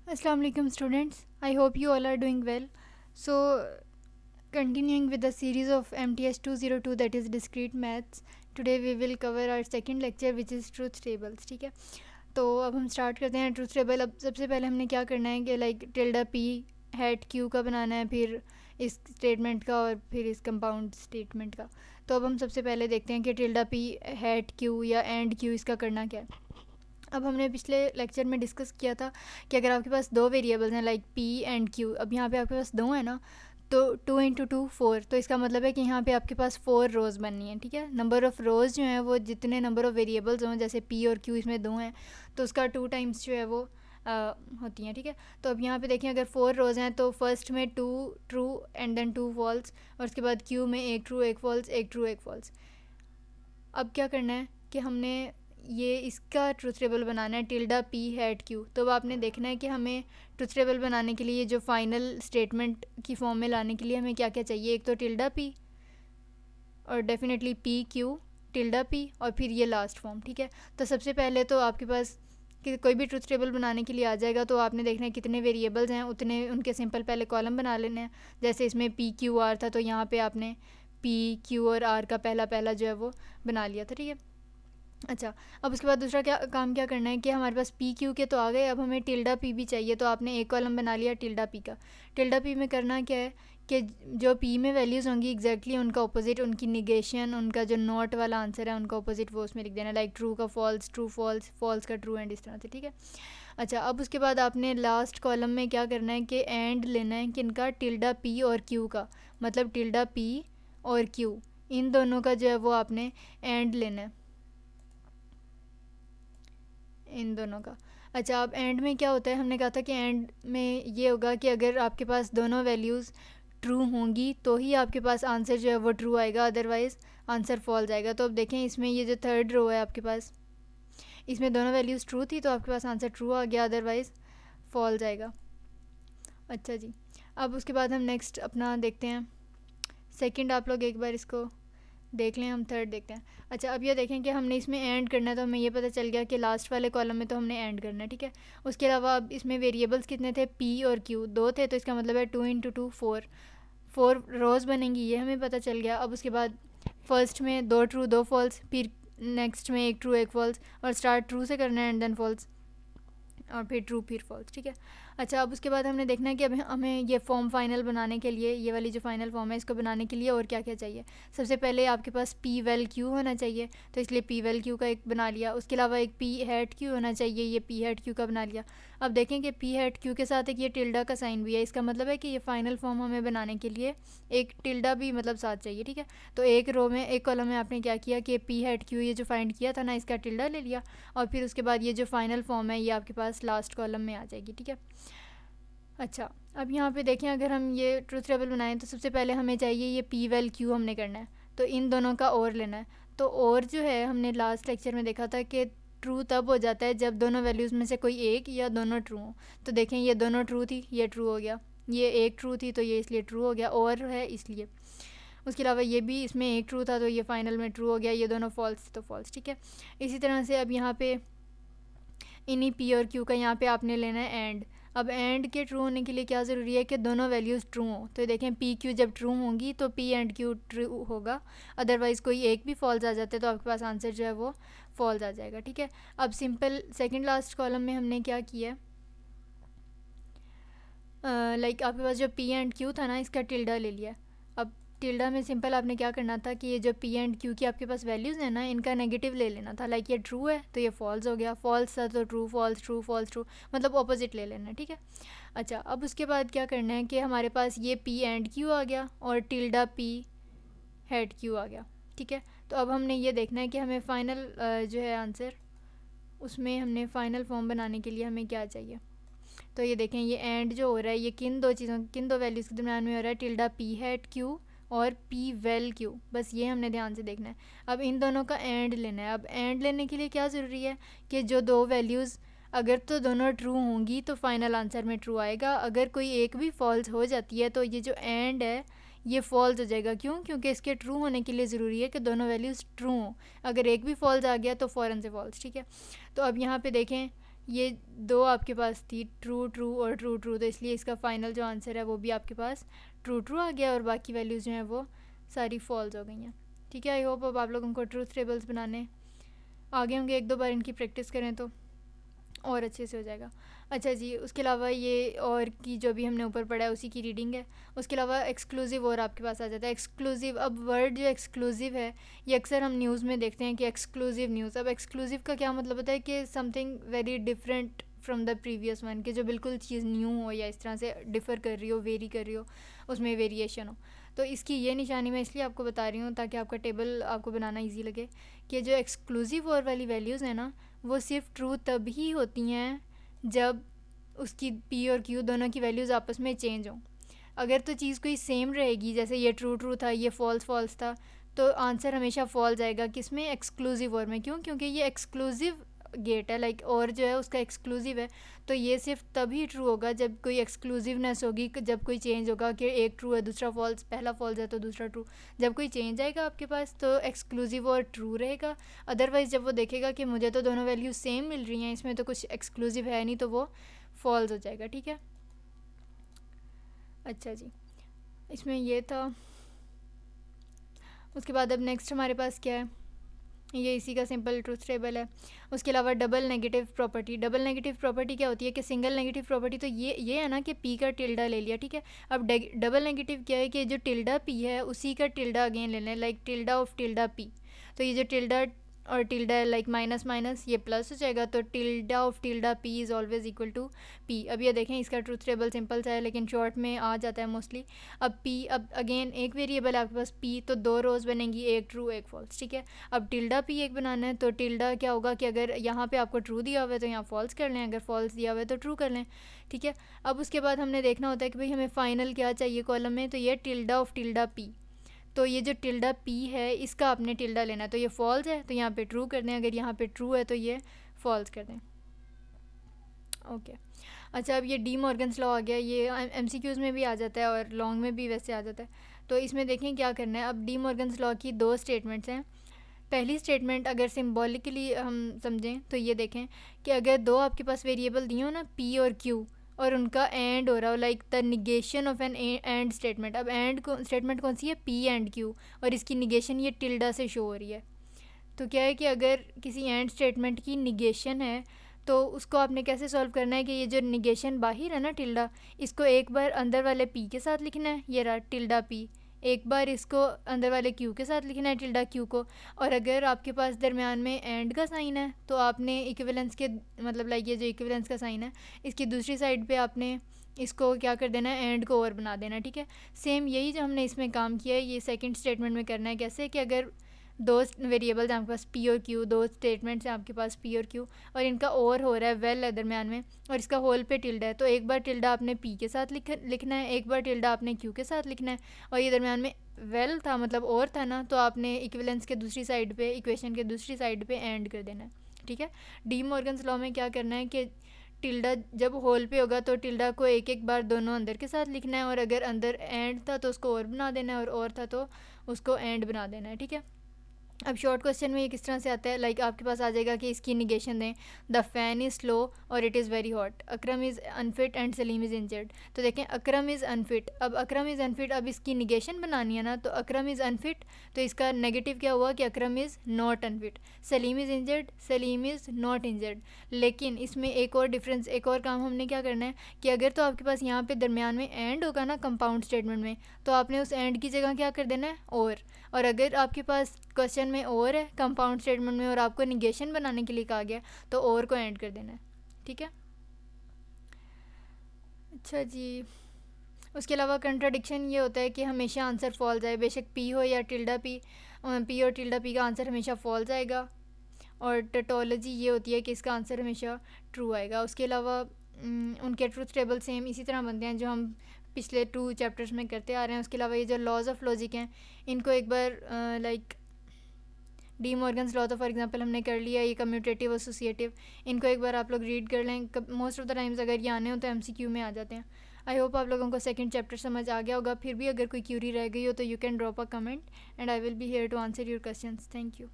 Assalamu alaikum students. I hope you all are doing well. So continuing with the series of MTS 202 that is discrete maths, today we will cover our second lecture which is truth tables. ठीक है, तो अब हम start करते हैं truth table. अब सबसे पहले हमने क्या करना है कि like tilde P hat Q का बनाना है, फिर इस स्टेटमेंट का और फिर इस कंपाउंड स्टेटमेंट का। तो अब हम सबसे पहले देखते हैं कि टिल्डा पी हैट क्यू या एंड क्यू इसका करना क्या है। अब हमने पिछले लेक्चर में डिस्कस किया था कि अगर आपके पास दो वेरिएबल्स हैं लाइक पी एंड क्यू, अब यहाँ पे आपके पास दो है ना, तो 2 इंटू 2 4, तो इसका मतलब है कि यहाँ पे आपके पास 4 रोज़ बननी है। ठीक है, नंबर ऑफ़ रोज़ जो हैं वो जितने नंबर ऑफ़ वेरिएबल्स हों, जैसे पी और क्यू इसमें दो हैं तो उसका 2 टाइम्स जो है वो होती हैं। ठीक है, तो अब यहाँ पे देखें अगर 4 रोज़ हैं तो फर्स्ट में 2 ट्रू एंड देन 2 फॉल्स, और उसके बाद क्यू में एक ट्रू एक फॉल्स, एक ट्रू एक फॉल्स। अब क्या करना है कि हमने ये इसका ट्रूथ टेबल बनाना है टिल्डा पी हैट क्यू। तो अब आपने देखना है कि हमें ट्रूथ टेबल बनाने के लिए जो फाइनल स्टेटमेंट की फॉर्म में लाने के लिए हमें क्या क्या चाहिए। एक तो टिल्डा पी और definitely P Q tilde P और फिर ये लास्ट फॉर्म। ठीक है, तो सबसे पहले तो आपके पास कि कोई भी ट्रूथ टेबल बनाने के लिए आ जाएगा तो आपने देखना है कितने वेरिएबल्स हैं उतने उनके सिंपल पहले कॉलम बना लेने हैं। जैसे इसमें पी क्यू आर था तो यहाँ पे आपने पी क्यू और आर का पहला पहला जो है वो बना लिया था। ठीक है, अच्छा, अब उसके बाद दूसरा क्या करना है कि हमारे पास पी क्यू के तो आ गए, अब हमें टिल्डा पी भी चाहिए। तो आपने एक कॉलम बना लिया टिल्डा पी का। टिल्डा पी में करना क्या है कि जो पी में वैल्यूज़ होंगी एग्जैक्टली उनका अपोजिट, उनकी निगेशन, उनका जो नॉट वाला आंसर है उनका अपोजिट वो उसमें लिख देना, लाइक ट्रू का फॉल्स, ट्रू फॉल्स, फॉल्स का ट्रू, एंड इस तरह से। ठीक है, अच्छा, अब उसके बाद आपने लास्ट कॉलम में क्या करना है कि एंड लेना है कि इनका टिल्डा पी और क्यू का, मतलब टिल्डा पी और क्यू इन दोनों का जो है वो आपने एंड लेना है, इन दोनों का। अच्छा, अब एंड में क्या होता है, हमने कहा था कि एंड में ये होगा कि अगर आपके पास दोनों वैल्यूज़ ट्रू होंगी तो ही आपके पास आंसर जो है वो ट्रू आएगा, अदरवाइज़ आंसर फॉल्स आएगा। तो अब देखें इसमें ये जो थर्ड रो है आपके पास, इसमें दोनों वैल्यूज़ ट्रू थी तो आपके पास आंसर ट्रू आ गया, अदरवाइज़ फॉल्स आएगा। अच्छा जी, अब उसके बाद हम नेक्स्ट अपना देखते हैं सेकंड। आप लोग एक बार इसको देख लें, हम थर्ड देखते हैं। अच्छा, अब ये देखें कि हमने इसमें एंड करना है तो हमें ये पता चल गया कि लास्ट वाले कॉलम में तो हमने एंड करना है। ठीक है, उसके अलावा अब इसमें वेरिएबल्स कितने थे, पी और क्यू दो थे, तो इसका मतलब है 2 इंटू 2 4, 4 रोज़ बनेंगी, ये हमें पता चल गया। अब उसके बाद फर्स्ट में 2 ट्रू 2 फॉल्स, फिर नेक्स्ट में एक ट्रू एक फॉल्स, और स्टार्ट ट्रू से करना है एंड देन फॉल्स, और फिर ट्रू फिर फॉल्स। ठीक है, अच्छा, अब उसके बाद हमने देखना है कि अब हमें ये फॉर्म फाइनल बनाने के लिए, ये वाली जो फाइनल फॉर्म है इसको बनाने के लिए और क्या क्या चाहिए। सबसे पहले आपके पास पी वेल क्यू होना चाहिए, तो इसलिए पी वेल क्यू का एक बना लिया। उसके अलावा एक पी हैट क्यू होना चाहिए, ये पी हैट क्यू का बना लिया। अब देखें कि पी हैट क्यू के साथ एक ये टिल्डा का साइन भी है, इसका मतलब है कि ये फाइनल फॉर्म हमें बनाने के लिए एक टिल्डा भी मतलब साथ चाहिए। ठीक है, तो एक रो में एक कॉलम में आपने क्या किया कि पी हैट क्यू ये जो फाइंड किया था ना इसका टिल्डा ले लिया, और फिर उसके बाद ये जो फाइनल फॉर्म है ये आपके पास लास्ट कॉलम में आ जाएगी। ठीक है, अच्छा, अब यहाँ पे देखें अगर हम ये ट्रूथ टेबल बनाएं तो सबसे पहले हमें चाहिए ये पी वेल क्यू हमने करना है, तो इन दोनों का और लेना है। तो और जो है हमने लास्ट लेक्चर में देखा था कि ट्रू तब हो जाता है जब दोनों वैल्यूज़ में से कोई एक या दोनों ट्रू हो। तो देखें ये दोनों ट्रू थी, ये ट्रू हो गया, ये एक ट्रू थी तो ये इसलिए ट्रू हो गया, और है इसलिए। उसके अलावा ये भी इसमें एक ट्रू था तो ये फाइनल में ट्रू हो गया, ये दोनों फॉल्स तो फॉल्स। ठीक है, इसी तरह से अब यहाँ पे इन्हीं पी और क्यू का यहाँ पे आपने लेना है एंड। अब एंड के ट्रू होने के लिए क्या ज़रूरी है कि दोनों वैल्यूज़ ट्रू हों। तो देखें पी क्यू जब ट्रू होंगी तो पी एंड क्यू ट्रू होगा, अदरवाइज़ कोई एक भी फॉल्स आ जाते तो आपके पास आंसर जो है वो फॉल्स आ जाएगा। ठीक है, अब सिंपल सेकंड लास्ट कॉलम में हमने क्या किया, लाइक आपके पास जो पी एंड क्यू था ना इसका टिल्डा ले लिया। अब टिल्डा में सिंपल आपने क्या करना था कि ये जो पी एंड क्यू की आपके पास वैल्यूज़ है ना इनका नेगेटिव ले लेना था, लाइक ये ट्रू है तो ये फॉल्स हो गया, फॉल्स था तो true false, true false true, मतलब ऑपोजिट ले लेना है। ठीक है, अच्छा, अब उसके बाद क्या करना है कि हमारे पास ये पी एंड क्यू आ गया और टिल्डा पी हेड क्यू आ गया। ठीक है, तो अब हमने ये देखना है कि हमें फ़ाइनल जो है आंसर, उसमें हमने फ़ाइनल फॉर्म बनाने के लिए हमें क्या चाहिए। तो ये देखें ये एंड जो हो रहा है ये किन दो चीज़ों, किन दो वैल्यूज़ के दरम्यान में हो रहा है, टिल्डा पी हैट क्यू और पी वेल क्यू, बस ये हमने ध्यान से देखना है। अब इन दोनों का एंड लेना है। अब एंड लेने के लिए क्या ज़रूरी है कि जो दो वैल्यूज़ अगर तो दोनों ट्रू होंगी तो फाइनल आंसर में ट्रू आएगा, अगर कोई एक भी फॉल्स हो जाती है तो ये जो एंड है ये फॉल्स हो जाएगा। क्यों? क्योंकि इसके ट्रू होने के लिए ज़रूरी है कि दोनों वैल्यूज़ ट्रू हों, अगर एक भी फॉल्स आ गया तो फ़ौरन से फॉल्स। ठीक है, तो अब यहाँ पे देखें ये दो आपके पास थी, ट्रू ट्रू और ट्रू ट्रू, तो इसलिए इसका फाइनल जो आंसर है वो भी आपके पास ट्रू ट्रू आ गया और बाकी वैल्यूज़ जो हैं वो सारी फॉल्स हो गई हैं। ठीक है, आई होप अब आप लोगों को ट्रूथ टेबल्स बनाने आगे होंगे, एक दो बार इनकी प्रैक्टिस करें तो और अच्छे से हो जाएगा। अच्छा जी, उसके अलावा ये और की जो भी हमने ऊपर पढ़ा है उसी की रीडिंग है। उसके अलावा एक्सक्लूसिव और आपके पास आ जाता है। एक्सक्लूसिव, अब वर्ड जो एक्सक्लूसिव है ये अक्सर हम न्यूज़ में देखते हैं कि एक्सक्लूसिव न्यूज़। अब एक्सक्लूसिव का क्या मतलब होता है कि something very different from the previous one, कि जो बिल्कुल चीज़ न्यू हो या इस तरह से डिफ़र कर रही हो, वेरी कर रही हो, उसमें वेरिएशन हो। तो इसकी ये निशानी मैं इसलिए आपको बता रही हूँ ताकि आपका टेबल आपको बनाना ईजी लगे कि जो एक्सक्लूसिव और वाली वैल्यूज़ हैं ना, वो सिर्फ ट्रू तभी होती हैं जब उसकी पी और क्यू दोनों की वैल्यूज़ आपस में चेंज हों। अगर तो चीज़ कोई सेम रहेगी, जैसे ये ट्रू ट्रू था, ये फॉल्स फॉल्स था, तो आंसर हमेशा फॉल्स आएगा। किसमें? एक्सक्लूसिव और में। क्यों? क्योंकि ये एक्सक्लूसिव गेट है, लाइक और जो है उसका एक्सक्लूसिव है, तो ये सिर्फ तभी ट्रू होगा जब कोई एक्सक्लूसिवनेस होगी, जब कोई चेंज होगा कि एक ट्रू है दूसरा फॉल्स, पहला फॉल्स है तो दूसरा ट्रू। जब कोई चेंज आएगा आपके पास तो एक्सक्लूसिव और ट्रू रहेगा। अदरवाइज़ जब वो देखेगा कि मुझे तो दोनों वैल्यू सेम मिल रही हैं, इसमें तो कुछ एक्सक्लूसिव है नहीं, तो वो फॉल्स हो जाएगा। ठीक है, अच्छा जी, इसमें ये था। उसके बाद अब नेक्स्ट हमारे पास क्या है, ये इसी का सिंपल ट्रूथ टेबल है। उसके अलावा double negative property. Double negative property क्या होती है कि सिंगल नेगेटिव प्रॉपर्टी तो ये है ना कि पी का टिल्डा ले लिया, ठीक है। अब डबल नेगेटिव क्या है कि जो टिल्डा पी है उसी का टिल्डा अगेन लेना है, like tilde of tilde P. तो ये जो टिल्डा और टिल्डा है लाइक माइनस माइनस, ये प्लस हो जाएगा, तो tilde of tilde P is always equal to P. अब ये देखें, इसका ट्रूथ टेबल सिंपल सा है लेकिन शॉर्ट में आ जाता है मोस्टली। अब पी, अब अगेन एक वेरिएबल है आपके पास पी, तो दो रोज़ बनेंगी, एक ट्रू एक फॉल्स, ठीक है। अब टिल्डा पी एक बनाना है, तो टिल्डा क्या होगा कि अगर यहाँ पे आपको ट्रू दिया हुआ है तो यहाँ फॉल्स कर लें, अगर फॉल्स दिया हुआ है तो ट्रू कर लें, ठीक है। अब उसके बाद हमने देखना होता है कि भाई हमें फ़ाइनल क्या चाहिए कॉलम में, तो ये टिल्डा ऑफ टिल्डा पी। तो ये जो टिल्डा पी है इसका आपने टिल्डा लेना है, तो ये फॉल्स है तो यहाँ पे ट्रू कर दें, अगर यहाँ पे ट्रू है तो ये फॉल्स कर दें। ओके, अच्छा, अब ये डी मॉर्गन्स लॉ आ गया। ये एमसीक्यूज़ में भी आ जाता है और लॉन्ग में भी वैसे आ जाता है। तो इसमें देखें क्या करना है। अब डी मॉर्गन्स लॉ की दो स्टेटमेंट्स हैं। पहली स्टेटमेंट अगर सिम्बॉलिकली हम समझें तो ये देखें कि अगर दो आपके पास वेरिएबल दिए हो ना, पी और क्यू, और उनका एंड हो रहा हो, like the negation of an and statement. अब एंड स्टेटमेंट कौन सी है? पी एंड क्यू, और इसकी निगेशन ये टिल्डा से शो हो रही है। तो क्या है कि अगर किसी एंड स्टेटमेंट की निगेशन है तो उसको आपने कैसे सॉल्व करना है कि ये जो निगेशन बाहर है ना टिल्डा, इसको एक बार अंदर वाले पी के साथ लिखना है, ये रहा टिल्डा पी। एक बार इसको अंदर वाले क्यू के साथ लिखना है, टिल्डा क्यू को। और अगर आपके पास दरमियान में एंड का साइन है तो आपने इक्विवेलेंस के मतलब लाइक ये जो इक्विवेलेंस का साइन है इसकी दूसरी साइड पे आपने इसको क्या कर देना है, एंड को और बना देना, ठीक है। सेम यही जो हमने इसमें काम किया है ये सेकंड स्टेटमेंट में करना है। कैसे कि अगर दो वेरिएबल्स हैं आपके पास पी और क्यू, दो स्टेटमेंट्स हैं आपके पास पी और क्यू, और इनका और हो रहा है वेल है दरमियान में, और इसका होल पे टिल्डा है, तो एक बार टिल्डा आपने पी के साथ लिखना है, एक बार टिल्डा आपने क्यू के साथ लिखना है। और ये दरमियान में वेल था मतलब और था ना, तो आपने इक्विवेलेंस के दूसरी साइड पे, इक्वेशन के दूसरी साइड पे एंड कर देना है, ठीक है। डी मॉर्गन्स लॉ में क्या करना है कि टिल्डा जब होल पे होगा तो टिल्डा को एक एक बार दोनों अंदर के साथ लिखना है, और अगर अंदर एंड था तो उसको और बना देना है, और था तो उसको एंड बना देना है, ठीक है। अब शॉर्ट क्वेश्चन में ये किस तरह से आता है, लाइक आपके पास आ जाएगा कि इसकी निगेशन दें, द फैन इज़ स्लो और it is very hot, Akram is unfit and Salim is injured. तो देखें अकरम इज़ अनफिट, अब अकरम इज़ अनफिट, अब इसकी निगेशन बनानी है ना, तो अकरम इज़ अनफिट, तो इसका नेगेटिव क्या हुआ कि Akram is not unfit. Salim is injured, Salim is not injured. लेकिन इसमें एक और डिफरेंस, एक और काम हमने क्या करना है कि अगर तो आपके पास यहाँ पे दरमियान में एंड होगा ना कंपाउंड स्टेटमेंट में, तो आपने उस एंड की जगह क्या कर देना है, और अगर आपके पास क्वेश्चन में और है कंपाउंड स्टेटमेंट में और आपको निगेशन बनाने के लिए कहा गया तो और को ऐड कर देना है, ठीक है। अच्छा जी, उसके अलावा कंट्राडिक्शन ये होता है कि हमेशा आंसर फॉल्स आए, बेशक पी हो या टिल्डा पी, पी और टिल्डा पी का आंसर हमेशा फॉल्स आएगा। और टोटोलॉजी ये होती है कि इसका आंसर हमेशा ट्रू आएगा। उसके अलावा उनके ट्रूथ टेबल सेम इसी तरह बनते हैं जो हम पिछले 2 चैप्टर्स में करते आ रहे हैं। उसके अलावा ये जो लॉज ऑफ लॉजिक हैं इनको एक बार लाइक डी मॉर्गन्स लॉ तो फॉर एग्जांपल हमने कर लिया, ये कम्यूटेटिव एसोसिएटिव, इनको एक बार आप लोग रीड कर लें। मोस्ट ऑफ द टाइम्स अगर ये आने हो तो एमसीक्यू में आ जाते हैं। आई होप आप लोगों को सेकंड चैप्टर समझ आ गया होगा। फिर भी अगर कोई क्यूरी रह गई हो तो you can drop a comment and I will be here to answer your questions. Thank you.